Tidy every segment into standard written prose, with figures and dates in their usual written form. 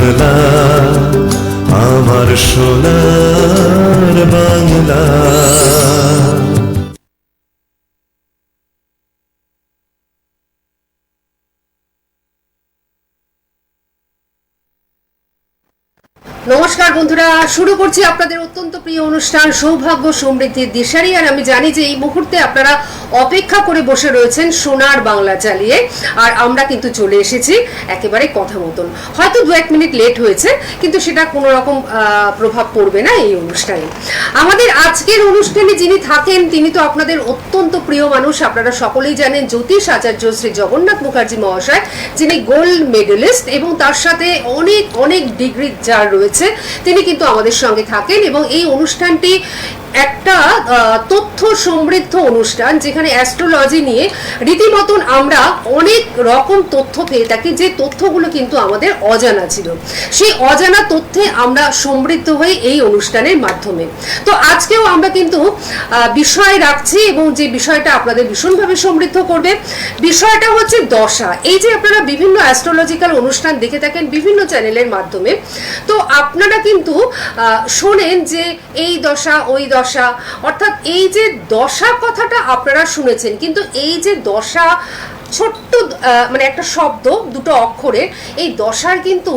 বাংলা, আমার সোনার বাংলা। নমস্কার বন্ধুরা, শুরু করছি আপনাদের অত্যন্ত প্রিয় অনুষ্ঠান সৌভাগ্য সমৃদ্ধির দিশারি। আর আমি জানি যে এই মুহূর্তে আপনারা অপেক্ষা করে বসে রয়েছেন সোনার বাংলা চালিয়ে, আর আমরা কিন্তু চলে এসেছি একেবারে কথা মতন। হয়তো 2-1 মিনিট লেট হয়েছে, কিন্তু সেটা কোনো রকম প্রভাব পড়বে না এই অনুষ্ঠানে। আমাদের আজকের অনুষ্ঠানে যিনি থাকেন তিনি তো আপনাদের অত্যন্ত প্রিয় মানুষ, আপনারা সকলেই জানেন, জ্যোতিষ আচার্য শ্রী জগন্নাথ মুখার্জি মহাশয়, যিনি গোল্ড মেডেলিস্ট এবং তার সাথে অনেক অনেক ডিগ্রি যার রয়েছে, তিনি কিন্তু আমাদের সঙ্গে থাকেন। এবং এই অনুষ্ঠানটি একটা তথ্য সমৃদ্ধ অনুষ্ঠান, যেখানে অ্যাস্ট্রোলজি নিয়ে রীতিমতন আমরা অনেক রকম তথ্য পেয়ে থাকি, যে তথ্যগুলো কিন্তু আমাদের অজানা ছিল। সেই অজানা তথ্যে আমরা সমৃদ্ধ হই এই অনুষ্ঠানের মাধ্যমে। তো আজকেও আমরা কিন্তু বিষয় রাখছি, এবং যে বিষয়টা আপনাদের ভীষণভাবে সমৃদ্ধ করবে, বিষয়টা হচ্ছে দশা। এই যে আপনারা বিভিন্ন অ্যাস্ট্রোলজিক্যাল অনুষ্ঠান দেখে থাকেন বিভিন্ন চ্যানেলের মাধ্যমে, তো আপনারা কিন্তু শোনেন যে এই দশা ওই দশা, অর্থাৎ এই যে দশা কথাটা আপনারা শুনেছেন, কিন্তু এই যে দশা ছোট্ট মানে একটা শব্দ, দুটো অক্ষরে, এই দশার কিন্তু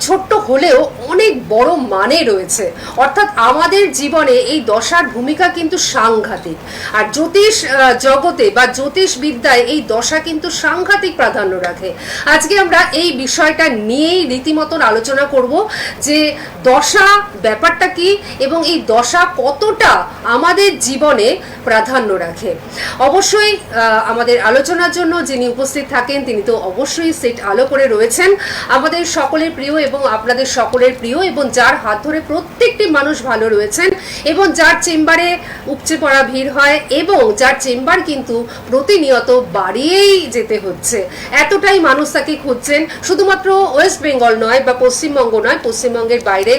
ছোট্ট হলেও অনেক বড় মানে রয়েছে। অর্থাৎ আমাদের জীবনে এই দশার ভূমিকা কিন্তু সাংঘাতিক। আর জ্যোতিষ জগতে বা জ্যোতিষ বিদ্যায় এই দশা কিন্তু সাংঘাতিক প্রাধান্য রাখে। আজকে আমরা এই বিষয়টা নিয়েই রীতিমতন আলোচনা করব, যে দশা ব্যাপারটা কি এবং এই দশা কতটা আমাদের জীবনে প্রাধান্য রাখে। অবশ্যই আমাদের আলোচনার জন্য যিনি উপস্থিত থাকেন তিনি তো অবশ্যই সেট আলো করে রয়েছেন, আমাদের সকলের প্রিয় এবং আপনাদের সকলের প্রিয়, এবং যার হাত ধরে প্রত্যেকটি মানুষ ভালো রয়েছেন, এবং যার চেম্বারে উপচে পড়া ভিড় হয়, এবং যার চেম্বার কিন্তু প্রতিনিয়ত বাড়িয়েই যেতে হচ্ছে। এতটাই মানুষ তাকে খুঁজছেন। শুধুমাত্র ওয়েস্ট বেঙ্গল নয় বা পশ্চিমবঙ্গ নয়, পশ্চিমবঙ্গের বাইরে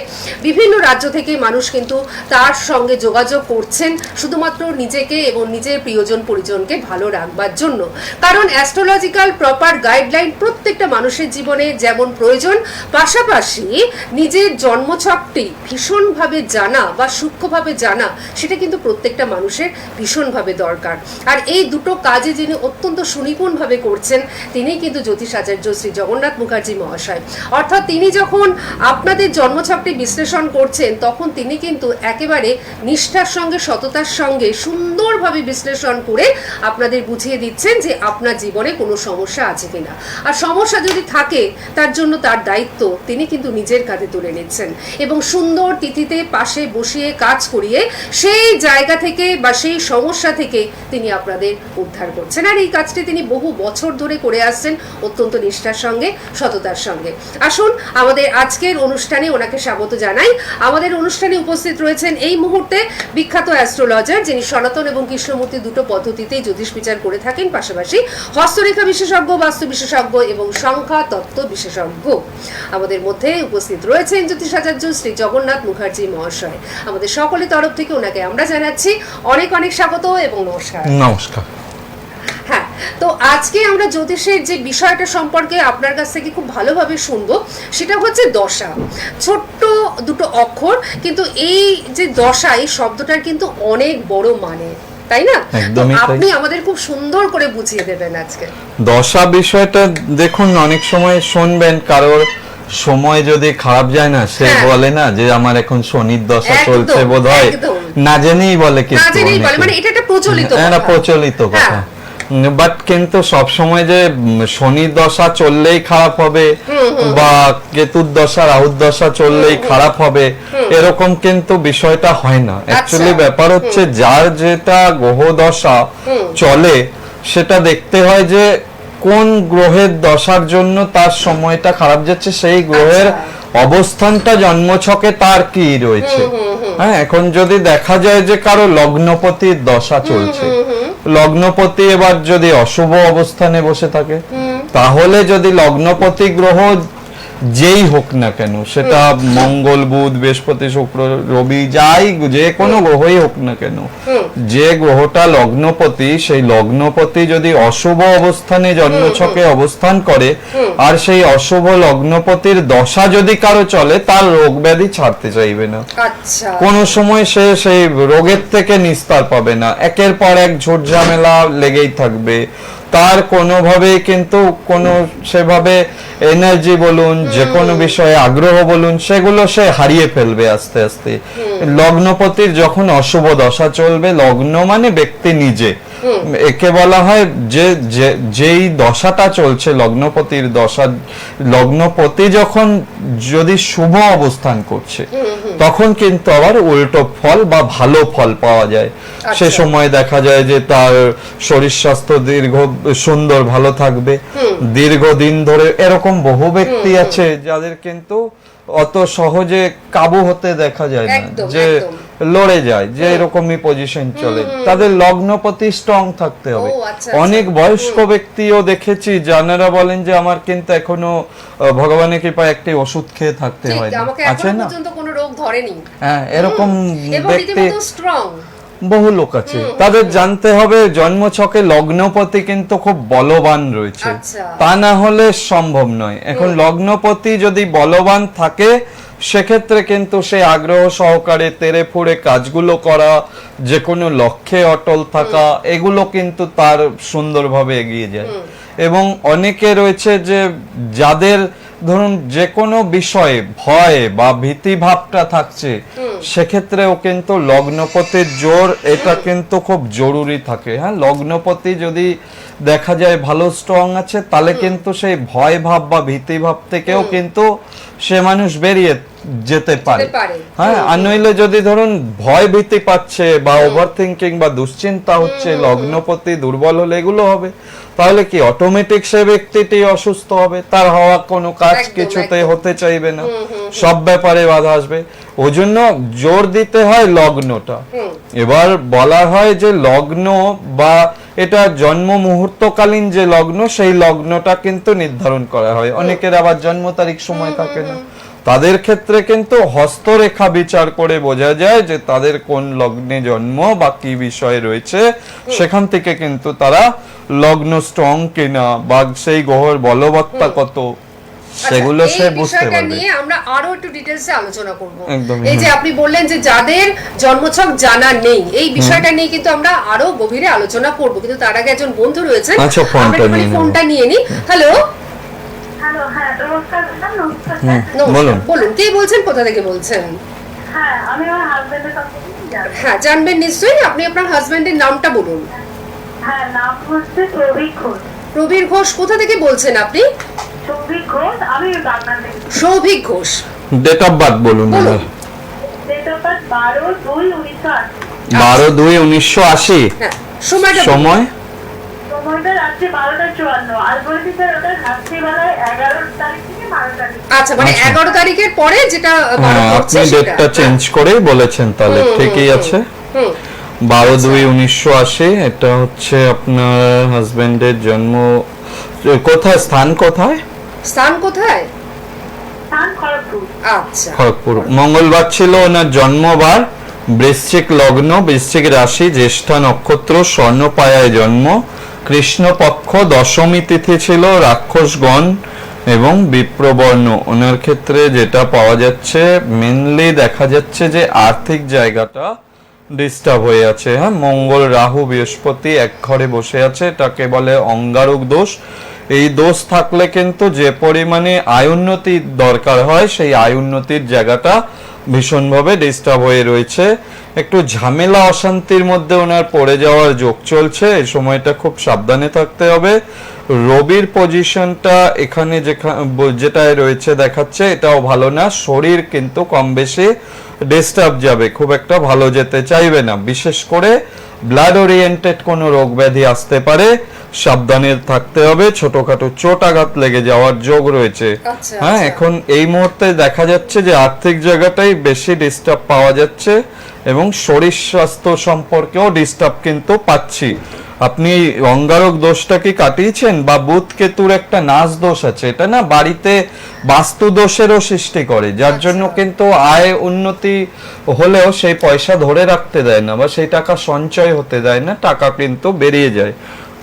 বিভিন্ন রাজ্য থেকে মানুষ কিন্তু তার সঙ্গে যোগাযোগ করছেন, শুধুমাত্র নিজেকে এবং নিজের প্রিয়জন পরিজনকে ভালো রাখবার জন্য। কারণ অ্যাস্ট্রোলজিক্যাল প্রপার গাইডলাইন প্রত্যেকটা মানুষের জীবনে যেমন প্রয়োজন, পাশাপাশি নিজের জন্মছকটি ভীষণভাবে জানা বা সূক্ষ্মভাবে জানা, সেটা কিন্তু প্রত্যেকটা মানুষের ভীষণভাবে দরকার। আর এই দুটো কাজে যিনি অত্যন্ত সুনিপুণভাবে করছেন, তিনি কিন্তু জ্যোতিষ আচার্য শ্রী জগন্নাথ মুখার্জি মহাশয়। অর্থাৎ তিনি যখন আপনাদের জন্মছকটি বিশ্লেষণ করছেন, তখন তিনি কিন্তু একেবারে নিষ্ঠার সঙ্গে সততার সঙ্গে সুন্দরভাবে বিশ্লেষণ করে আপনাদের বুঝিয়ে দিচ্ছেন যে আপনার জীবনে কোনো সমস্যা আছে কিনা। আর সমস্যা যদি থাকে, তার জন্য তার দায়িত্ব তিনি কিন্তু নিজের কাঁধে তুলে নিচ্ছেন, এবং সুন্দর তিথিতে পাশে বসিয়ে কাজ করিয়ে সেই জায়গা থেকে বা সেই সমস্যা থেকে তিনি আপনাদের উদ্ধার করছেন। আর এই কাজটি তিনি বহু বছর ধরে করে আসছেন অত্যন্ত নিষ্ঠার সঙ্গে, সততার সঙ্গে। আসুন আমাদের আজকের অনুষ্ঠানে ওনাকে স্বাগত জানাই। আমাদের অনুষ্ঠানে উপস্থিত রয়েছেন এই মুহূর্তে বিখ্যাত অ্যাস্ট্রোলজার, যিনি সনাতন এবং কৃষ্ণমূর্তি দুটো পদ্ধতিতেই জ্যোতিষ বিচার করে থাকেন, পাশাপাশি হস্তরেখা বিশেষজ্ঞ, বাস্তু বিশেষজ্ঞ এবং সংখ্যা তত্ত্ব বিশেষজ্ঞ। আমাদের মধ্যে উপস্থিত রয়েছেন জ্যোতিষ আচার্য শ্রী জগন্নাথ মুখার্জি মহাশয়। আমাদের সকলের তরফ থেকে ওনাকে আমরা জানাচ্ছি অনেক অনেক স্বাগত এবং নমস্কার। নমস্কার। হ্যাঁ, তো আজকে আমরা জ্যোতিষের যে বিষয়টা সম্পর্কে আপনার কাছ থেকে খুব ভালোভাবে শুনবো, সেটা হচ্ছে দশা। ছোট্ট দুটো অক্ষর, কিন্তু এই যে দশা, এই শব্দটার কিন্তু অনেক বড় মানে, তাই না? আপনি আমাদের খুব সুন্দর করে বুঝিয়ে দেবেন আজকে দশা বিষয়টা। দেখুন, অনেক সময় শুনবেন কারোর সময় যদি খারাপ যায় না, সে বলে না যে আমার এখন শনির দশা চলছে বোধহয়, না জেনেই বলে, কিন্তু মানে এটা একটা প্রচলিত কথা। বাট কিন্তু সব সময় যে শনির দশা চললেই খারাপ হবে বা কেতুর দশা রাহুর দশা চললেই খারাপ হবে, এরকম কিন্তু বিষয়টা হয় না। অ্যাকচুয়ালি ব্যাপার হচ্ছে যার যেটা গ্রহ দশা চলে, সেটা দেখতে হয় যে কোন গ্রহের দশার জন্য তার সময়টা খারাপ যাচ্ছে, সেই গ্রহের অবস্থানটা জন্মছকে তার কি রয়েছে। হ্যাঁ, এখন যদি দেখা যায় যে কারো লগ্নপতির দশা চলছে, লগ্নপতি এবার যদি অশুভ অবস্থানে বসে থাকে, তাহলে যদি লগ্নপতি গ্রহ যেই হোক না কেন, সেটা মঙ্গল বুধ বৃহস্পতি শুক্র রবি যাই যে কোনো গ্রহই হোক না কেন, যে গ্রহটা লগ্নপতি, সেই লগ্নপতি যদি অশুভ অবস্থানে জন্মছকে অবস্থান করে আর সেই অশুভ লগ্নপতির দশা যদি কারো চলে, তার রোগ ব্যাধি ছাড়তে চাইবে না। আচ্ছা, কোন সময় সে সেই রোগের থেকে নিস্তার পাবে না, একের পর এক ঝুট ঝামেলা লেগেই থাকবে। তার কোনোভাবে কিন্তু কোনো সেভাবে এনার্জি বলুন, যে কোনো বিষয়ে আগ্রহ বলুন, সেগুলো সে হারিয়ে ফেলবে আস্তে আস্তে। লগ্নপতির যখন অশুভ দশা চলবে, লগ্ন মানে ব্যক্তি নিজে, একে বলা হয় যে যেই দশাটা চলছে লগ্নপতির দশা, লগ্নপতি যখন যদি শুভ অবস্থান করছে, তখন কিন্তু আবার উল্টো ফল বা ভালো ফল পাওয়া যায়। সে সময় দেখা যায় যে তার শরীর স্বাস্থ্য সুন্দর ভালো থাকবে দীর্ঘদিন ধরে। এরকম বহু ব্যক্তি আছে যাদের কিন্তু অত সহজে কাবু হতে দেখা যায় না, যে লড়ে যায়, যে এরকমই পজিশন চলে। তাদের লগ্নপতি স্ট্রং থাকতে হবে। অনেক বয়স্ক ব্যক্তিও দেখেছি যারা বলেন যে আমার কিন্তু এখনো ভগবানের কৃপায় একটি ওষুধ খেয়ে থাকতে হয়, আছে না, কোনো রোগ ধরেনি। হ্যাঁ, এরকম ব্যক্তি স্ট্রং বহু লোক আছে। তাদের জানতে হবে জন্মছকে লগ্নপতি কিন্তু খুব বলবান রয়েছে, তা না হলে সম্ভব নয়। এখন লগ্নপতি যদি বলবান থাকে, সেক্ষেত্রে কিন্তু সে আগ্রহ সহকারে তেরে ফুড়ে কাজগুলো করা, যে কোনো লক্ষ্যে অটল থাকা, এগুলো কিন্তু তার সুন্দরভাবে এগিয়ে যায়। এবং অনেকে রয়েছে যে যাদের ধরুন যে কোনো বিষয়ে ভয় বা ভীতি ভাবটা থাকছে, সেক্ষেত্রেও কিন্তু লগ্নপতির জোর এটা কিন্তু খুব জরুরি থাকে। হ্যাঁ, লগ্নপতি যদি দেখা যায় ভালো স্ট্রং আছে, তাহলে কিন্তু সেই ভয় ভাব বা ভীতি ভাব থেকেও কিন্তু সে মানুষ বেরিয়ে যেতে পারে। হ্যাঁ, আর নইলে যদি ধরুন ভয় ভীতি পাচ্ছে বা ওভার থিঙ্কিং বা দুশ্চিন্তা হচ্ছে, লগ্নপতি দুর্বল হলে এগুলো হবে, তাহলে কি অটোমেটিক সে ব্যক্তিটি অসুস্থ হবে, তার হওয়া কোনো কাজ কিছুতে হতে চাইবে না, সব ব্যাপারে বাধা আসবে। ওই জন্য জোর দিতে হয় লগ্নটা। এবার বলা হয় যে লগ্ন বা এটা জন্ম মুহূর্তকালীন যে লগ্ন, সেই লগ্নটা কিন্তু নির্ধারণ করা হয়। অনেকের আবার জন্ম তারিখ সময় থাকে না, তাদের ক্ষেত্রে কিন্তু হস্তরেখা বিচার করে বোঝা যায় যে তাদের কোন লগ্নে জন্ম বা কি বিষয় রয়েছে। সেখান থেকে কিন্তু তারা লগ্ন স্ট্রং কিনা বা সেই গ্রহের বলবত্তা কত, সেগুলো সে বুঝতে পারবে। নিয়ে আমরা আরো একটু ডিটেইলসে আলোচনা করব। এই যে আপনি বললেন যে যাদের জন্মছক জানা নেই, এই বিষয়টা নিয়ে কিন্তু আমরা আরো গভীরে আলোচনা করব, কিন্তু তার আগে একজন বন্ধু রয়েছে, আচ্ছা ফোনটা নিয়ে নি। হ্যালো, হ্যালো, হ্যাঁ নমস্কার। বলুন, কে বলছেন, কোথা থেকে বলছেন? হ্যাঁ, আমি আমার হাজবেন্ডের সম্পর্কে জানবো। হ্যাঁ, জানবেন নিশ্চয়ই। আপনি আপনার হাজবেন্ডের নামটা বলুন। হ্যাঁ, নাম হচ্ছে প্রবীর ঘোষ। প্রবীর ঘোষ, কোথা থেকে বলছেন আপনি? সৌভিক ঘোষ, আমি বাগনান থেকে। Souvik Ghosh, date of birth বলুন। Date of birth 12/2/1980। 12/2/1980। হ্যাঁ, সময়টা সময়টা রাত্রি 12:54। আর বলছি স্যার, ওটা রাত্রিবেলায় 11 তারিখ থেকে 12 তারিখ। আচ্ছা, মানে 11 তারিখের পরে যেটা আপনি ডেটটা চেঞ্জ করেই বলেছেন, তাহলে ঠিকই আছে। 12/2/1980 এটা হচ্ছে আপনার হাজবেন্ডের জন্ম। কোথায়, স্থান কোথায়? স্থান কোথায়? স্থান খড়গপুর। আচ্ছা, খড়গপুর। মঙ্গলবার ছিল ওনার জন্মবার, বৃশ্চিক লগ্ন, বৃশ্চিক রাশি, জ্যেষ্ঠা নক্ষত্র, স্বর্ণপায়ায় জন্ম, কৃষ্ণপক্ষ, দশমী তিথি ছিল, রাক্ষসগণ এবং বিপ্রবর্ণ। ওনার ক্ষেত্রে যেটা পাওয়া যাচ্ছে, মেনলি দেখা যাচ্ছে যে আর্থিক জায়গাটা ডিস্টার্ব হয়ে আছে। হ্যাঁ, মঙ্গল রাহু বৃহস্পতি এক ঘরে বসে আছে, এটাকে বলে অঙ্গারক দোষ। এই দোষ থাকলে কিন্তু যে পরিমাণে আয় উন্নতির দরকার হয়, সেই আয় উন্নতির জায়গাটা ভীষণভাবে ডিস্টার্ব হয়ে রয়েছে। একটু ঝামেলা অশান্তির মধ্যে ওনার পড়ে যাওয়ার যোগ চলছে। এই সময়টা খুব সাবধানে থাকতে হবে। রবির পজিশনটা এখানে যেটায় রয়েছে দেখাচ্ছে, এটাও ভালো না। শরীর কিন্তু কম বেশি ডিস্টার্ব যাবে, খুব একটা ভালো যেতে চাইবে না। বিশেষ করে ব্লাড ওরিয়েন্টেড কোনো রোগ ব্যাধি আসতে পারে, সাবধানে থাকতে হবে। ছোটখাটো চোট আঘাত লেগে যাওয়ার যোগ রয়েছে। হ্যাঁ, এখন এই মুহূর্তে দেখা যাচ্ছে যে আর্থিক জায়গাটাই বেশি ডিস্টার্ব পাওয়া যাচ্ছে এবং শরীর স্বাস্থ্য সম্পর্কেও ডিস্টার্ব কিন্তু পাচ্ছি। আপনি অঙ্গারক দোষটা কি কাটিয়েছেন? বা বুধ কেতুর একটা নাশ দোষ আছে, এটা না বাড়িতে বাস্তু দোষেরও সৃষ্টি করে, যার জন্য কিন্তু আয় উন্নতি হলেও সেই পয়সা ধরে রাখতে দেয় না বা সেই টাকা সঞ্চয় হতে দেয় না, টাকা কিন্তু বেরিয়ে যায়,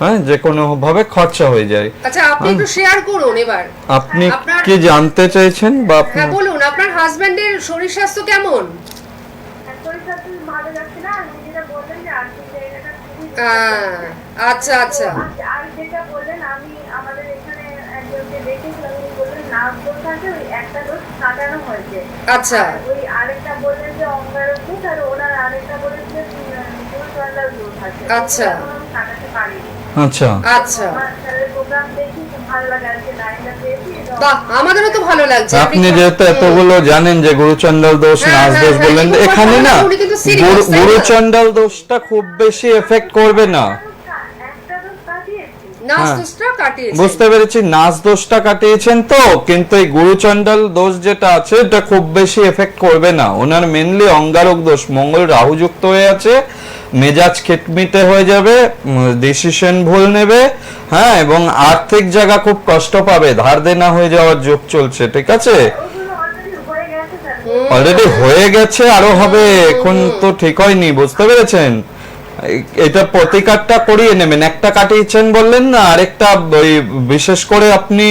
হ্যাঁ, যে কোনো ভাবে খরচা হয়ে যায়। আচ্ছা, আপনি একটু শেয়ার করুন এবার। আপনি আপনার- কি জানতে চাইছেন বা হ্যাঁ বলুন, আপনার হাজবেন্ডের শরীর স্বাস্থ্য কেমন? শরীর স্বাস্থ্য ভালো যাচ্ছে না, আপনি যেটা বললেন যে আর্থিক জায়গাটা খুবই আচ্ছা আচ্ছা আর যেটা বললেন, আমি আমাদের এখানে একজনকে দেখেছিলাম, উনি বললেন নার্ভ দোষ আছে, ওই একটা দোষ কাটানো হয়েছে। আচ্ছা আর ওই আরেকটা বললেন যে অঙ্গারক দোষ, আর ওনার আরেকটা বললেন যে গুরুচণ্ডাল দোষ আছে। আচ্ছা। ওগুলো আমি কাটাতে পারিনি। আচ্ছা আচ্ছা, আমার স্যারের প্রোগ্রাম দেখি খুব ভালো লাগে, আজকে লাইনটা পেয়েছি। বাহ, আমাদেরও তো ভালো লাগছে। আপনি যেহেতু এতগুলো জানেন যে গুরুচণ্ডাল দোষ, হ্যাঁ, নাচ হ্যাঁ, দোষ হ্যাঁ, বললেন, এগুলো এখানে না উনি কিন্তু serious, তাই না? গুরুচণ্ডাল দোষটা খুব বেশি এফেক্ট করবে না। একটা দোষ কাটিয়েছি। নাচ হ্যাঁ। দোষটা কাটিয়েছেন। বুঝতে পেরেছি, নাচ দোষটা কাটিয়েছেন তো, কিন্তু এই গুরুচণ্ডাল দোষ যেটা আছে এটা খুব বেশি এফেক্ট করবে না। ওনার মেনলি অঙ্গারক দোষ, মঙ্গল রাহু যুক্ত হয়ে আছে, মেজাজ খিটমিটে হয়ে যাবে, ডিসিশন ভুল নেবে, হ্যাঁ, এবং আর্থিক জায়গা খুব কষ্ট পাবে, ধার দেনা হয়ে যাওয়ার যোগ চলছে, ঠিক আছে? ওগুলো অলরেডি হয়ে গেছে স্যার। অলরেডি হয়ে গেছে, আরো হবে, এখন তো ঠিক হয়নি, বুঝতে পেরেছেন? এটা প্রতিকারটা করিয়ে নেবেন। একটা কাটিয়েছেন বললেন না, আরেকটা ওই বিশেষ করে আপনি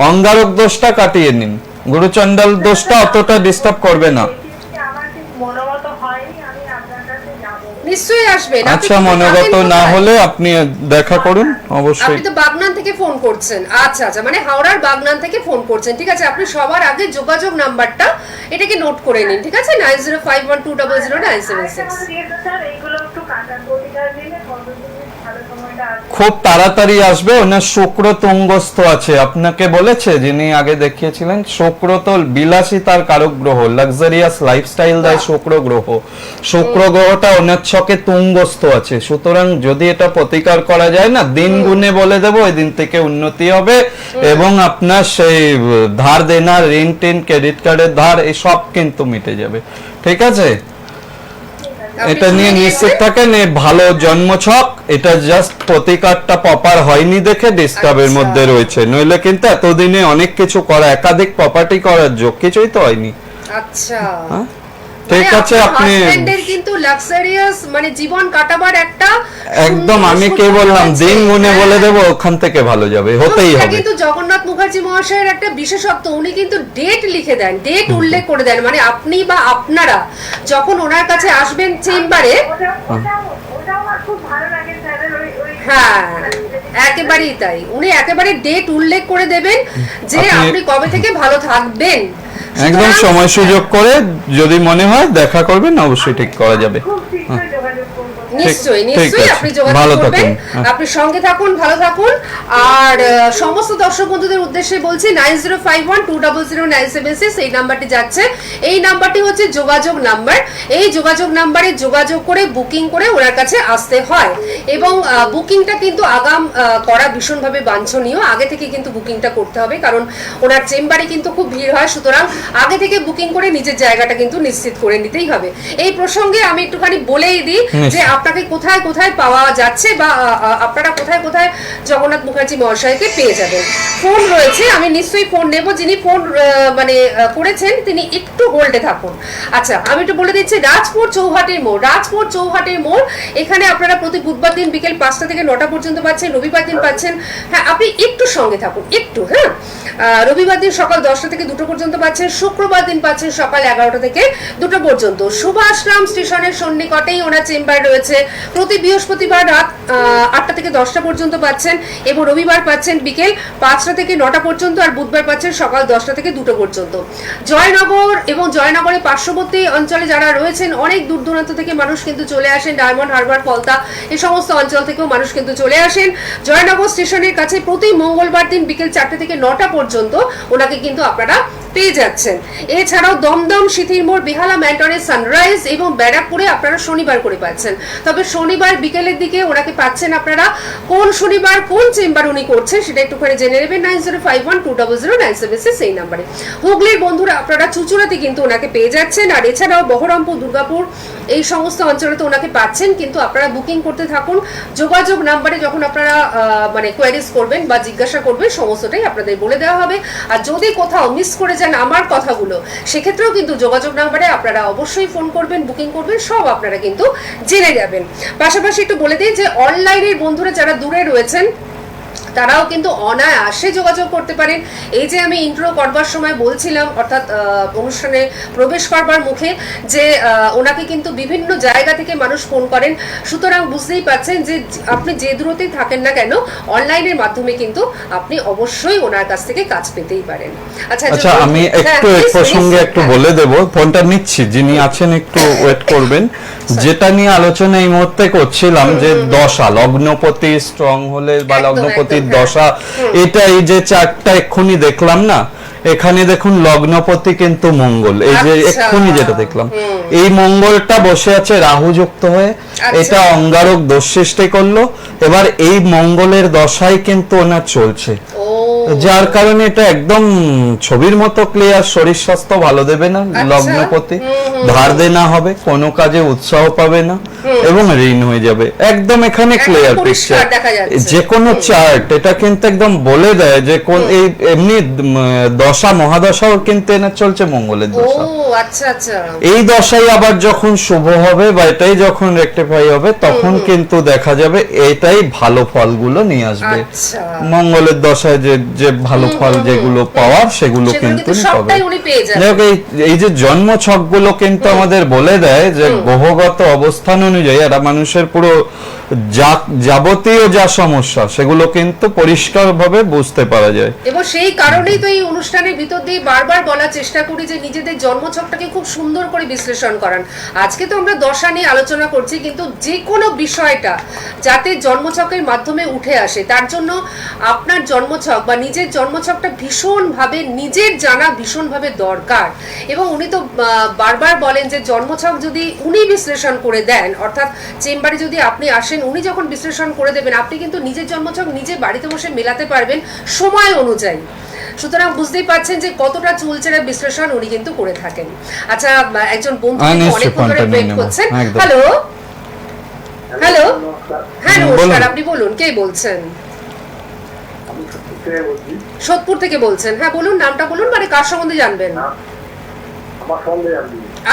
অঙ্গারক দোষটা কাটিয়ে নিন, গুরুচণ্ডাল দোষটা অতটা ডিস্টার্ব করবে না। দেখিয়েছি, আমার ঠিক মনোমত হয়নি, আমি আপনার কাছে যাবো। নিশ্চয়ই আসবেন। আপনি আচ্ছা, কি মনোগত থাকেন না কোথায়? হলে আপনি দেখা করুন অবশ্যই। আপনি তো বাগনান থেকে ফোন করছেন। আচ্ছা আচ্ছা, মানে হাওড়ার বাগনান থেকে ফোন করছেন, ঠিক আছে। আপনি সবার আগে যোগাযোগ নাম্বারটা এটাকে নোট করে নিন, ঠিক আছে? 9051200976। স্যার এইগুলো একটু কাটার প্রতিকার দিলে কতদিন ভালো সময়টা আসবে? খুব তাড়াতাড়ি আসবে। ওনার শুক্র তুঙ্গস্থ আছে, আপনাকে বলেছে যিনি আগে দেখিয়েছিলেন, শুক্র তো বিলাসিতার কারক গ্রহ, লাক্সারিয়াস লাইফস্টাইল দেয় শুক্র গ্রহ। শুক্র গ্রহটা ওনার ছকে তুঙ্গস্থ আছে, সুতরাং যদি এটা প্রতিকার করা যায় না, দিন গুণে বলে দেবো, ওই দিন থেকে উন্নতি হবে এবং আপনার সেই ধার দেনা, ঋণ টিন, ক্রেডিট কার্ডের ধার, এই সব কিন্তু মিটে যাবে, ঠিক আছে? এটা নিয়ে নিশ্চিত থাকেন। এই ভালো জন্মছক, এটা জাস্ট প্রতিকারটা প্রপার হয়নি দেখে ডিস্টার্বের আচ্ছা। মধ্যে রয়েছে, নইলে কিন্তু এতদিনে অনেক কিছু করা, একাধিক প্রপার্টি করার যোগ, কিছুই তো হয়নি। আচ্ছা, ঠিক আছে, আপনি হাজবেন্ডের কিন্তু লাক্সারিয়াস মানে জীবন কাটাবার একটা একদম, আমি সুন্দর কে বললাম, আছে। দিন গুনে হ্যাঁ। বলে দেবো, ওখান থেকে ভালো যাবে, হতেই এটা হবে। কিন্তু জগন্নাথ মুখার্জি মহাশয়ের একটা বিশেষত্ব, উনি কিন্তু ডেট লিখে দেন, ডেট উল্লেখ করে দেন, মানে আপনি বা আপনারা যখন ওনার কাছে আসবেন চেম্বারে। ওটাও আমার খুব ভালো লাগে স্যারের ওই হ্যাঁ, একেবারেই তাই, উনি একেবারে ডেট উল্লেখ করে দেবেন যে আপনি কবে থেকে ভালো থাকবেন। একদম সুতরাং- সময় সুযোগ করে যদি মনে হয় দেখা করবেন, অবশ্যই ঠিক করা যাবে। খুব শীঘ্রই যোগাযোগ করবো। নিশ্চয়ই ঠিক নিশ্চয়ই আছে, আপনি যোগাযোগ ভালো করবেন। থাকুন, হ্যাঁ। আপনি সঙ্গে থাকুন, ভালো থাকুন। আর সমস্ত দর্শক বন্ধুদের উদ্দেশ্যে বলছি, 9051200976 এই নাম্বারটি যাচ্ছে, এই নাম্বারটি হচ্ছে যোগাযোগ নাম্বার। এই যোগাযোগ নাম্বারে যোগাযোগ করে বুকিং করে ওনার কাছে আসতে হয়, এবং বুকিংটা কিন্তু আগাম করা ভীষণভাবে বাঞ্ছনীয়। আগে থেকে কিন্তু বুকিংটা করতে হবে, কারণ ওনার চেম্বারে কিন্তু খুব ভিড় হয়, সুতরাং আগে থেকে বুকিং করে নিজের জায়গাটা কিন্তু নিশ্চিত করে নিতেই হবে। এই প্রসঙ্গে আমি একটুখানি বলেই দিই যে আপনাকে কোথায় কোথায় পাওয়া যাচ্ছে, বা আপনারা কোথায় কোথায় জগন্নাথ মুখার্জি মহাশয়কে পেয়ে যাবেন। ফোন রয়েছে, আমি নিশ্চয়ই ফোন নেব, যিনি ফোন করেছেন তিনি একটু হোল্ডে থাকুন। আচ্ছা, আমি একটু বলে দিচ্ছি, রাজপুর চৌহাটের মোড়, রাজপুর চৌহাটের মোড়, এখানে আপনারা প্রতি বুধবার দিন বিকেল 5টা থেকে 9টা পর্যন্ত পাচ্ছেন, রবিবার দিন পাচ্ছেন, হ্যাঁ আপনি একটু সঙ্গে থাকুন একটু, হ্যাঁ, রবিবার দিন সকাল 10টা থেকে 2টো পর্যন্ত পাচ্ছেন, শুক্রবার দিন পাচ্ছেন সকাল 11টা থেকে 2টো পর্যন্ত। সুভাষগ্রাম স্টেশনের সন্নিকটেই ওনার চেম্বার রয়েছে। প্রতি বৃহস্পতিবার রাত 8টা থেকে 10টা পর্যন্ত পাচ্ছেন, এবং রবিবার পাচ্ছেন বিকেল 5টা থেকে 9টা পর্যন্ত, আর বুধবার পাচ্ছেন সকাল 10টা থেকে 2টো পর্যন্ত। জয়নগর এবং জয়নগরের পার্শ্ববর্তী অঞ্চলে যারা রয়েছেন, অনেক দূর দূরান্ত থেকে মানুষ কিন্তু চলে আসেন, ডায়মন্ড হারবার, ফলতা, এই সমস্ত অঞ্চল থেকেও মানুষ কিন্তু চলে আসেন। জয়নগর স্টেশনের কাছে প্রতি মঙ্গলবার দিন বিকেল 4টে থেকে 9টা পর্যন্ত ওনাকে কিন্তু আপনারা পেয়ে যাচ্ছেন। এছাড়াও দমদম, সিথির মোড়, বেহালা ম্যান্টনের সানরাইজ এবং ব্যারাকপুরে আপনারা শনিবার করে পাচ্ছেন। তবে শনিবার বিকেলের দিকে ওনাকে পাচ্ছেন আপনারা, কোন শনিবার কোন চেম্বার উনি করছেন সেটা একটুখানি জেনে নেবেন, 9051200976 এই নাম্বারে। হুগলির বন্ধুরা আপনারা চুচুড়াতে কিন্তু ওনাকে পেয়ে যাচ্ছেন। আর এছাড়াও বহরমপুর, দুর্গাপুর, এই সমস্ত অঞ্চলে তো ওনাকে পাচ্ছেন, কিন্তু আপনারা বুকিং করতে থাকুন। যোগাযোগ নাম্বারে যখন আপনারা মানে কোয়ারিজ করবেন বা জিজ্ঞাসা করবেন, সমস্তটাই আপনাদের বলে দেওয়া হবে। আর যদি কোথাও মিস করে যান আমার কথাগুলো, সেক্ষেত্রেও কিন্তু যোগাযোগ নাম্বারে আপনারা অবশ্যই ফোন করবেন, বুকিং করবেন, সব আপনারা কিন্তু জেনে যাবেন। পাশাপাশি একটু বলে দিই যে অনলাইনের বন্ধুরা যারা দূরে রয়েছেন তারাও কিন্তু অনায়াসে যোগাযোগ করতে পারেন। এই যে আমি ইন্ট্রো করবার সময় বলছিলাম, অর্থাৎ অনুষ্ঠানে প্রবেশ করবার মুখে, যে ওনাকে কিন্তু বিভিন্ন জায়গা থেকে মানুষ ফোন করেন। সুতরাং বুঝতেই পারছেন যে আপনি যে দূরতেই থাকেন না কেন, অনলাইনের মাধ্যমে কিন্তু আপনি অবশ্যই ওনার কাছ থেকে কাজ পেতেই পারেন। আচ্ছা, আমি একটু এই প্রসঙ্গে একটু বলে দেব, ফোনটা নিচ্ছি, যিনি আছেন একটু ওয়েট করবেন। যেটা নিয়ে আলোচনা এই মুহূর্তে করছিলাম, যে দশা লগ্নপতি স্ট্রং হলে বা লগ্নপতির দশা, এটা এই যে চারটা এক্ষুনি দেখলাম না, এখানে দেখুন লগ্নপতি কিন্তু মঙ্গল, এই যে এক্ষুনি যেটা দেখলাম, এই মঙ্গলটা বসে আছে রাহু যুক্ত হয়ে, এটা অঙ্গারক দোষ সৃষ্টি করলো। এবার এই মঙ্গলের দশাই কিন্তু ওনার চলছে, যার কারণে এটা একদম ছবির মতো ক্লিয়ার। শরীর স্বাস্থ্য ভালো দেবে না লগ্নপতি, ধার দেনা হবে, কোনো কাজে উৎসাহ পাবে না এবং ঋণ হয়ে যাবে। একদম এখানে ক্লিয়ার পিকচার। যে কোনো চার্ট এটা কিন্তু একদম বলে দেয় যে কোন এই এমনি দশা মহাদশাও কিন্তু এনার চলছে মঙ্গলের দশা। এই দশাই আবার যখন শুভ হবে বা এটাই যখন রেকটিফাই হবে, তখন কিন্তু দেখা যাবে এটাই ভালো ফলগুলো নিয়ে আসবে। মঙ্গলের দশায় যে ভালো ফল যেগুলো পাওয়ার, সেগুলো কিন্তু এই যে জন্ম ছক গুলো কিন্তু আমাদের বলে দেয় যে গ্রহগত অবস্থান অনুযায়ী এরা মানুষের পুরো যাবতীয় যা সমস্যা সেগুলো কিন্তু পরিষ্কার ভাবে বুঝতে পারা যায়। এবং সেই কারণেই তো এই অনুষ্ঠানের ভিতর দিয়ে বারবার বলার চেষ্টা করি যে নিজেদের জন্মছকটাকে খুব সুন্দর করে বিশ্লেষণ করান। আজকে তো আমরা দশা নিয়ে আলোচনা করছি, কিন্তু যে কোনো বিষয়টা যাতে জন্মছকের মাধ্যমে উঠে আসে, তার জন্য আপনার জন্মছক বা নিজের জন্মছকটা ভীষণভাবে নিজের জানা ভীষণভাবে দরকার। এবং উনি তো বারবার বলেন যে জন্মছক যদি উনি বিশ্লেষণ করে দেন, অর্থাৎ চেম্বারে যদি আপনি আসেন, উনি যখন বিশ্লেষণ করে দেবেন, আপনি কিন্তু নিজের জন্মছক নিজে বাড়িতে বসে মেলাতে পারবেন সময় অনুযায়ী। সুতরাং বুঝতেই পারছেন যে কতটা চুলচেরা বিশ্লেষণ উনি কিন্তু করে থাকেন। আচ্ছা, একজন বন্ধু অনেকক্ষণ ধরে ওয়েট করছেন। হ্যালো হ্যালো, হ্যাঁ নমস্কার, আপনি বলুন, কে বলছেন? সোদপুর থেকে বলছেন? হ্যাঁ বলুন, নামটা বলুন, মানে কার সম্বন্ধে জানবেন?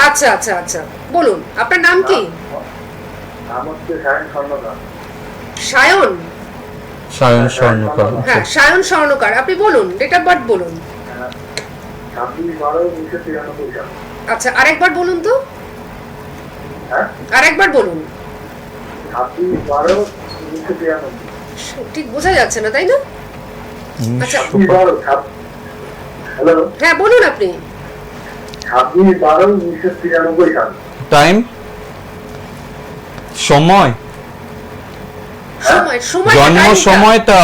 আচ্ছা আচ্ছা আচ্ছা, বলুন আপনার নাম কি? সায়ন? সায়ন স্বর্ণকার। হ্যাঁ সায়ন স্বর্ণকার, আপনি বলুন, ডেট অফ বার্থ বলুন। আচ্ছা, আরেকবার বলুন তো, আরেকবার বলুন। ঠিক বোঝা যাচ্ছে না, তাই না? আচ্ছা হ্যাঁ বলুন আপনি। টাইম, সময়, জন্ম সময়টা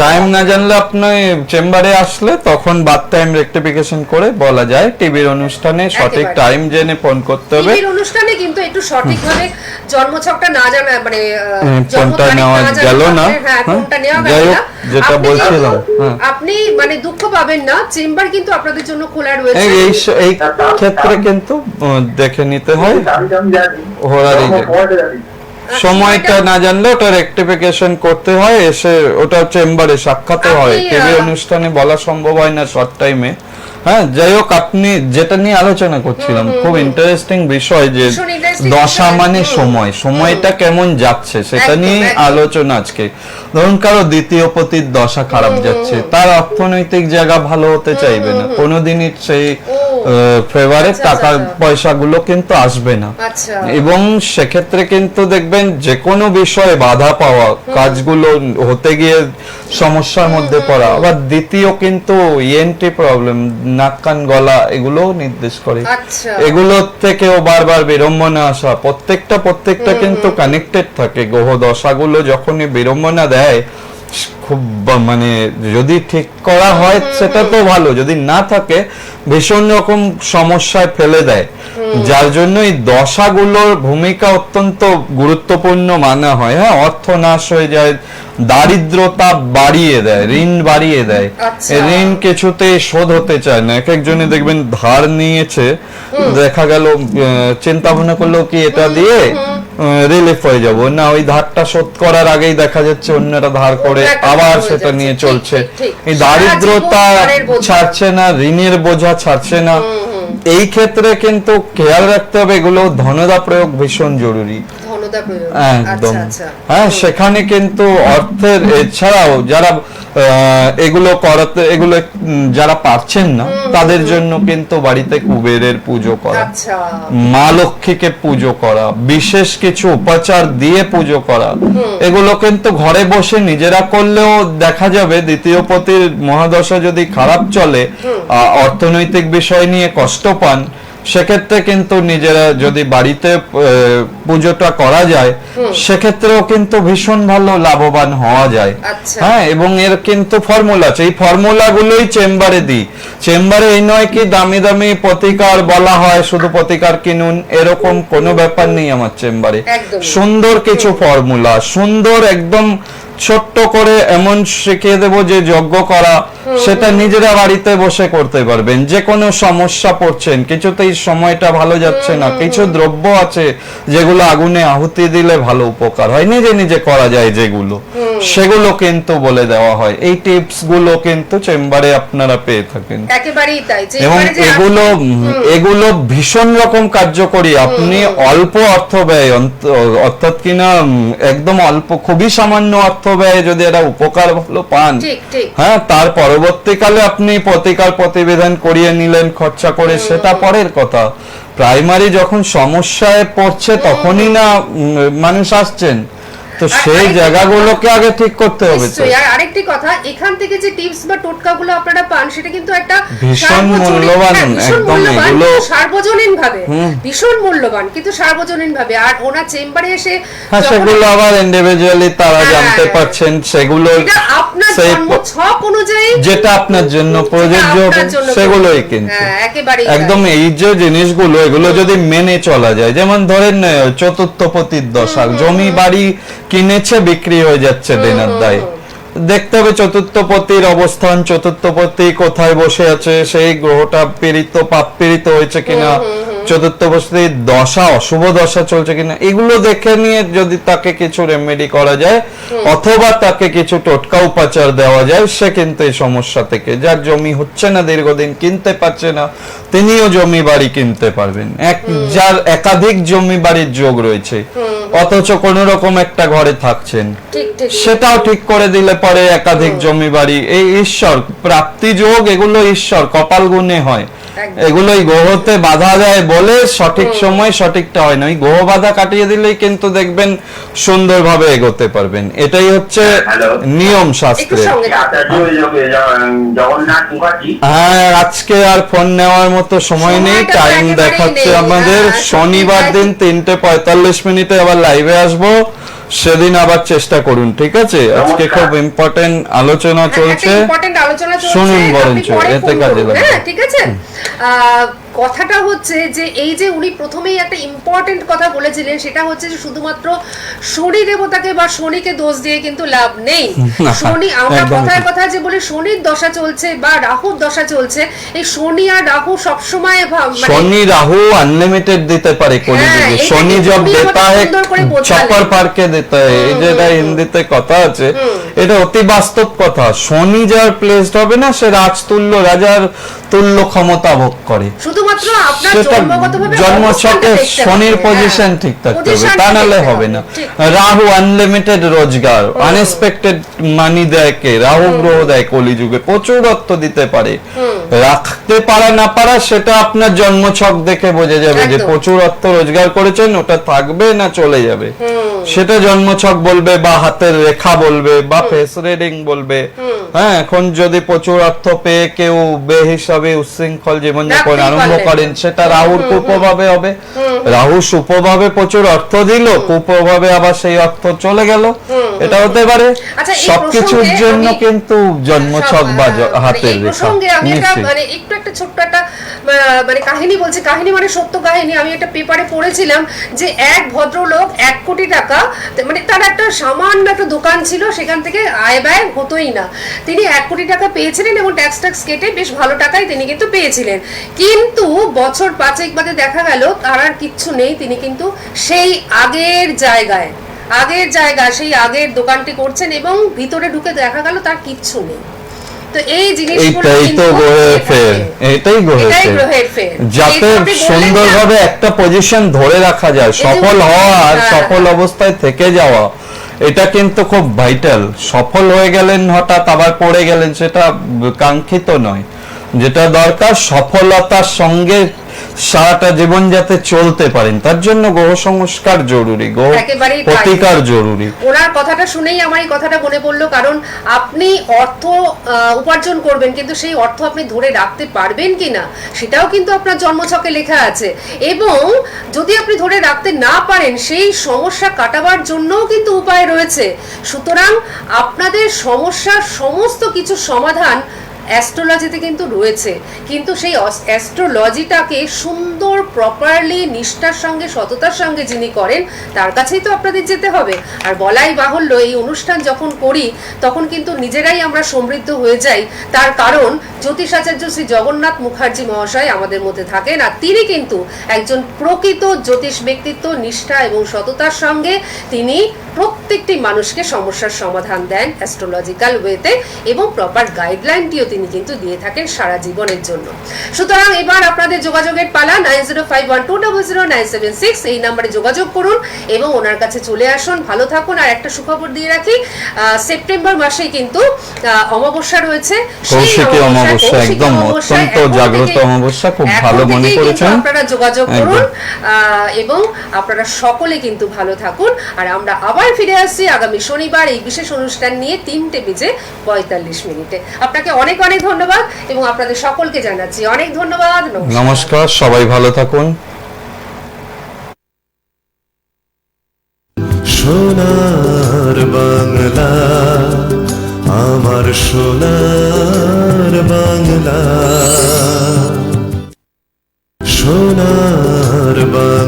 টাইম না জানলে আপনি চেম্বারে আসলে তখন বাদ টাইম রেকটিফিকেশন করে বলা যায়। টিভির অনুষ্ঠানে সঠিক টাইম জেনে ফোন করতে হবে। টিভির অনুষ্ঠানে কিন্তু একটু সঠিকভাবে জন্মছকটা না জানা, মানে ফোনটা নেওয়া গেল না, হ্যাঁ ফোনটা নেওয়া গেল না, যেটা বলছিলাম। আপনি মানে দুঃখ পাবেন না, চেম্বার কিন্তু আপনাদের জন্য খোলা রয়েছে। এই ক্ষেত্রে কিন্তু দেখে নিতে হয় ওরারই সময়টা না জানলে ওটা রেকটিফিকেশন করতে হয়, এসে ওটা চেম্বারে সাক্ষাৎ হয়। টিভি অনুষ্ঠানে বলা সম্ভব হয় না শর্ট টাইমে। হ্যাঁ, যাই হোক, আপনি যেটা নিয়ে আলোচনা করছিলাম, খুব ইন্টারেস্টিং বিষয়, যে দশা মানে সময়, সময়টা কেমন যাচ্ছে সেটা নিয়ে আলোচনা আজকে। ধরুন কারো দ্বিতীয় পতির দশা খারাপ যাচ্ছে, তার অর্থনৈতিক জায়গা ভালো হতে চাইবে না, কোনোদিনই সেই ফেভারে টাকার পয়সাগুলো কিন্তু আসবে না। এবং সেক্ষেত্রে কিন্তু দেখবেন যে কোনো বিষয়ে বাধা পাওয়া, কাজগুলো হতে গিয়ে সমস্যার মধ্যে পড়া। আবার দ্বিতীয় কিন্তু ইএনটি প্রবলেম, নাক কান গলা, এগুলো নির্দেশ করে। এগুলোর থেকেও বারবার বিড়ম্বনা আসা, প্রত্যেকটা কিন্তু কানেক্টেড থাকে। গ্রহ দশাগুলো যখনই বিড়ম্বনা দেয়, খুব মানে যদি ঠিক করা হয় সেটা তো ভালো, যদি না থাকে ভীষণ রকম সমস্যায় ফেলে দেয়, যার জন্য এই দশাগুলোর ভূমিকা অত্যন্ত গুরুত্বপূর্ণ মানা হয়। হ্যাঁ, অর্থ নাশ হয়ে যায়, দারিদ্রতা বাড়িয়ে দেয়, ঋণ বাড়িয়ে দেয়, আচ্ছা। এই ঋণ কিছুতে শোধ হতে চায় না। এক একজনে দেখবেন ধার নিয়েছে, দেখা গেল চিন্তা ভাবনা করলো কি এটা দিয়ে রিলিফ হয়ে যাব না, ওই ধারটা শোধ করার আগেই দেখা যাচ্ছে অন্যরা ধার করে একটা আবার হয়ে সেটা যাচ্ছে। নিয়ে ঠিক, চলছে। ঠিক, ঠিক। এই সারা দারিদ্রতা জীবন ধারের বোঝা। ছাড়ছে না, ঋণের বোঝা ছাড়ছে না। এই ক্ষেত্রে কিন্তু খেয়াল রাখতে হবে, এগুলো ধনদা প্রয়োগ ভীষণ জরুরি। ধনদা প্রয়োগ। একদম। আচ্ছা, আচ্ছা। হ্যাঁ, সেখানে কিন্তু অর্থের এছাড়াও যারা এগুলো করাতে, এগুলো যারা পারছেন না তাদের জন্য কিন্তু বাড়িতে কুবেরের পুজো করা, আচ্ছা। মা লক্ষ্মীকে পুজো করা, বিশেষ কিছু উপাচার দিয়ে পুজো করা, এগুলো কিন্তু ঘরে বসে নিজেরা করলেও দেখা যাবে দ্বিতীয় পতির মহাদশা যদি খারাপ চলে, অর্থনৈতিক বিষয় নিয়ে কষ্ট পান, সেক্ষেত্রে কিন্তু নিজেরা যদি বাড়িতে পুজোটা করা যায়, সেক্ষেত্রেও কিন্তু ভীষণ ভালো লাভবান হওয়া যায়। আচ্ছা। হ্যাঁ, এবং এর কিন্তু ফর্মুলা আছে, এই ফর্মুলা গুলোই চেম্বারে দিই। চেম্বারে এই নয় কি দামি দামি প্রতিকার বলা হয়, শুধু প্রতিকার কিনুন, এরকম কোনো ব্যাপার নেই আমার চেম্বারে। একদমই। সুন্দর কিছু ফর্মুলা, সুন্দর একদম ছোট্ট করে এমন শিখিয়ে দেব যে যজ্ঞ করা, সেটা নিজেরা বাড়িতে বসে করতে পারবেন। যে কোনো সমস্যা পড়ছেন, কিছুতেই সময়টা ভালো যাচ্ছে না, কিছু দ্রব্য আছে যেগুলো আগুনে আহুতি দিলে ভালো উপকার হয়, নিজে নিজে করা যায় যেগুলো, সেগুলো কিন্তু বলে দেওয়া হয়। এই টিপস গুলো কিন্তু চেম্বারে আপনারা পেয়ে থাকেন। একেবারেই তাই। এবং চেম্বারে যে এগুলো ভীষণ রকম কার্যকরী। আপনি অল্প অর্থ ব্যয়, অর্থাৎ কিনা একদম অল্প, খুবই সামান্য অর্থ ব্যয় যদি একটা উপকার ভালো পান, ঠিক, ঠিক। হ্যাঁ, তার পরবর্তীকালে আপনি প্রতিকার প্রতিবিধান করিয়ে নিলেন খরচা করে, সেটা পরের কথা। প্রাইমারি যখন সমস্যায় পড়ছে তখনই না মানুষ আসছেন, তো সেই আরেকটি জায়গাগুলোকে আগে ঠিক করতে হবে। তো নিশ্চয়ই। আর আরেকটি কথা, এখান থেকে যে টিপস বা টোটকাগুলো আপনারা পান, সেটা কিন্তু একটা ভীষণ মূল্যবান, একদম এগুলো সার্বজনীন ভাবে ভীষণ মূল্যবান, কিন্তু সার্বজনীন ভাবে। আর ওনার চেম্বারে এসে হ্যাঁ, যখন সেগুলো আবার ইন্ডিভিজুয়ালি তারা হ্যাঁ, জানতে পারছেন, সেগুলো এটা আপনার সেই জন্মছক অনুযায়ী যেটা আপনার জন্য প্রযোজ্য যেটা হবে আপনার জন্য সেগুলোই প্রযোজ্য। কিন্তু হ্যাঁ, একেবারেই একদম তাই। এই যে জিনিসগুলো, এগুলো যদি মেনে চলা যায়, যেমন ধরেন চতুর্থ পতির দশা, জমি বাড়ি কিনেছে, বিক্রি হয়ে যাচ্ছে দেনার দায়, দেখতে হবে চতুর্থ পতির অবস্থান, চতুর্থ পতি কোথায় বসে আছে, সেই গ্রহটা পীড়িত, পাপ পীড়িত হয়েছে কিনা, চতুর্থ পতির দশা অশুভ দশা চলছে কিনা, এগুলো দেখে নিয়ে যদি তাকে কিছু রেমেডি করা যায় অথবা তাকে কিছু টোটকা উপাচার দেওয়া যায়, সে কিন্তু এই সমস্যা থেকে, যার জমি হচ্ছে না দীর্ঘদিন, কিনতে পারছে না, তিনিও জমি বাড়ি কিনতে পারবেন। যার একাধিক জমি বাড়ির যোগ রয়েছে অথচ কোন রকম একটা ঘরে থাকছেন, ঠিক, ঠিক। সেটাও ঠিক করে দিলে পরে একাধিক জমি বাড়ি, এই ঈশ্বর প্রাপ্তি যোগ, এগুলো ঈশ্বর কপাল গুণে হয়। একদম। এগুলোই গ্রহতে বাধা দেয় বলে সঠিক সময় সঠিকটা হয় না, ওই গ্রহ বাধা কাটিয়ে দিলেই কিন্তু দেখবেন সুন্দরভাবে এগোতে পারবেন। এটাই হচ্ছে হ্যালো। নিয়ম একটু শাস্ত্রে। সঙ্গে জগন্নাথ মুখার্জি। হ্যাঁ, আজকে আর ফোন নেওয়ার মতো সময় নেই, সময়টা তো টাইম একেবারেই দেখাচ্ছে নেই। আমাদের। হ্যাঁ, শনিবার সত্যি দিন তাই। 3:45 আবার লাইভে আসবো, সেদিন আবার চেষ্টা করুন, ঠিক আছে? আজকে নমস্কার। খুব ইম্পর্টেন্ট আলোচনা চলছে, ইম্পর্টেন্ট আলোচনা চলছে, শুনুন আপনি বরঞ্চ, পরে এতে ফোন কাজে করুন, লাগবে। হ্যাঁ, ঠিক আছে। কথাটা হচ্ছে যে এই যে উনি প্রথমেই একটা ইম্পর্টেন্ট কথা বলেছিলেন, সেটা হচ্ছে যে শুধুমাত্র শনি দেবতাকে বা শনিকে দোষ দিয়ে কিন্তু লাভ নেই। না, শনি, আমরা একদম কথায় ঠিক। কথায় যে বলি শনির দশা চলছে বা রাহুর দশা চলছে, এই শনি আর রাহু সবসময় শনি রাহু আনলিমিটেড দিতে পারে কলিযুগে। হ্যাঁ, এইটা শনি কিন্তু জব উনি দেতা আমাকে है সুন্দর করে বোঝালেন। চপ্পর পারকে দেতা है, এই যেটা হিন্দিতে কথা আছে, এটা অতি বাস্তব কথা। শনি যার প্লেসড হবে না, সে রাজতুল্য, রাজার তুল্য ক্ষমতা ভোগ করে। শুধুমাত্র আপনার সেটা জন্মগতভাবে জন্মছকে অবস্থানটা দেখতে শনির হবে। পজিশন হ্যাঁ, ঠিক থাকতে হবে, পজিশনটা তা নাহলে দেখতে হবে না। ঠিক। রাহু আনলিমিটেড রোজগার, আনএক্সপেক্টেড মানি দেয় কে? রাহু গ্রহ দেয় কলিযুগে, প্রচুর অর্থ দিতে পারে। রাখতে পারা না পারা সেটা আপনার জন্মছক দেখে বোঝা যাবে যে একদম। প্রচুর অর্থ রোজগার করেছেন, ওটা থাকবে না চলে যাবে, সেটা জন্মছক বলবে বা হাতের রেখা বলবে বা ফেস রিডিং বলবে। হ্যাঁ, এখন যদি প্রচুর অর্থ পেয়ে কেউ বেহিসাবে উচ্ছৃঙ্খল জীবনযাপন রাখতেই আরম্ভ পারলেন করেন, সেটা রাহুর কুপ্রভাবে হবে। রাহু সুপ্রভাবে প্রচুর অর্থ দিল, কুপ্রভাবে আবার সেই অর্থ চলে গেল, এটা হতে পারে। আচ্ছা, এই সবকিছুর প্রসঙ্গে জন্য আমি- কিন্তু জন্মছক বা হাতের এই রেখা প্রসঙ্গে আমি একটা নিশ্চয়ই। মানে একটু একটা ছোট্ট একটা মানে কাহিনী বলছি, কাহিনী মানে সত্য কাহিনী। আমি একটা পেপারে পড়েছিলাম যে এক ভদ্রলোক 1 কোটি টাকা, মানে তার একটা সামান্য একটা দোকান ছিল, সেখান থেকে আয় ব্যয় হতোই না, তিনি 1 কোটি টাকা পেয়েছিলেন এবং ট্যাক্স কেটে বেশ ভালো টাকাই তিনি কিন্তু পেয়েছিলেন। কিন্তু বছর 5 বাদে দেখা গেল তার আর কিচ্ছু নেই, তিনি কিন্তু সেই আগের জায়গায় সেই আগের দোকানটি করছেন এবং ভিতরে ঢুকে দেখা গেল তার কিচ্ছু নেই। তো এই জিনিসগুলো এইটাই তো কিন্তু গ্রহের ফের, এটাই এটাই গ্রহের গ্রহের ফের। যাতে আপনি বললেন সুন্দরভাবে না, একটা পজিশন ধরে রাখা যায়, সফল হওয়া আর হ্যাঁ, সফল অবস্থায় থেকে যাওয়া, এটা কিন্তু খুব ভাইটাল। সফল হয়ে গেলেন হঠাৎ আবার পড়ে গেলেন, সেটা কাঙ্ক্ষিত নয়। যেটা দরকার সফলতার সঙ্গে সারাটা জীবন যাতে চলতে পারেন, তার জন্য গ্রহ সংস্কার জরুরি, গ্রহ একেবারেই তাই। প্রতিকার জরুরি। ওনার কথাটা শুনেই আমার এই কথাটা মনে পড়লো, কারণ আপনি অর্থ উপার্জন করবেন, কিন্তু সেই অর্থ আপনি ধরে রাখতে পারবেন কিনা সেটাও কিন্তু আপনার জন্মছকে লেখা আছে। এবং যদি আপনি ধরে রাখতে না পারেন, সেই সমস্যা কাটাবার জন্যও কিন্তু উপায় রয়েছে। সুতরাং আপনাদের সমস্যার সমস্ত কিছু সমাধান অ্যাস্ট্রোলজিতে কিন্তু রয়েছে, কিন্তু সেই অ্যাস্ট্রোলজিটাকে সুন্দর প্রপারলি নিষ্ঠার সঙ্গে সততার সঙ্গে যিনি করেন তার কাছেই তো আপনাদের যেতে হবে। আর বলাই বাহুল্য, এই অনুষ্ঠান যখন করি তখন কিন্তু নিজেরাই আমরা সমৃদ্ধ হয়ে যাই। তার কারণ জ্যোতিষাচার্য শ্রী জগন্নাথ মুখার্জি মহাশয় আমাদের মধ্যে থাকেন, আর তিনি কিন্তু একজন প্রকৃত জ্যোতিষ ব্যক্তিত্ব, নিষ্ঠা এবং সততার সঙ্গে তিনি প্রত্যেকটি মানুষকে সমস্যার সমাধান দেন অ্যাস্ট্রোলজিক্যাল ওয়েতে, এবং প্রপার গাইডলাইনটিও তিনি কিন্তু দিয়ে থাকেন সারা জীবনের জন্য। সুতরাং এবার আপনাদের যোগাযোগের পালা। 9051200976 এই নম্বরে যোগাযোগ করুন এবং ওনার কাছে চলে আসুন। ভালো থাকুন। আর একটা সুখবর দিয়ে রাখি, সেপ্টেম্বর মাসেই কিন্তু অমাবস্যা রয়েছে। কৌশিকী অমাবস্যা, একদম অত্যন্ত জাগ্রত অমাবস্যা, খুব ভালো মনে করেছেন। আপনারা যোগাযোগ করুন এবং আপনারা সকলে কিন্তু ভালো থাকুন। আর আমরা আবার ফিরে আসছি আগামী শনিবার এই বিশেষ অনুষ্ঠান নিয়ে 3:45 আপনাকে অনেক অনেক ধন্যবাদ এবং আপনাদের সকলকে জানাচ্ছি অনেক ধন্যবাদ। নমস্কার, সবাই ভালো থাকুন। সোনার বাংলা, আমার সোনার বাংলা, সোনার বাংলা।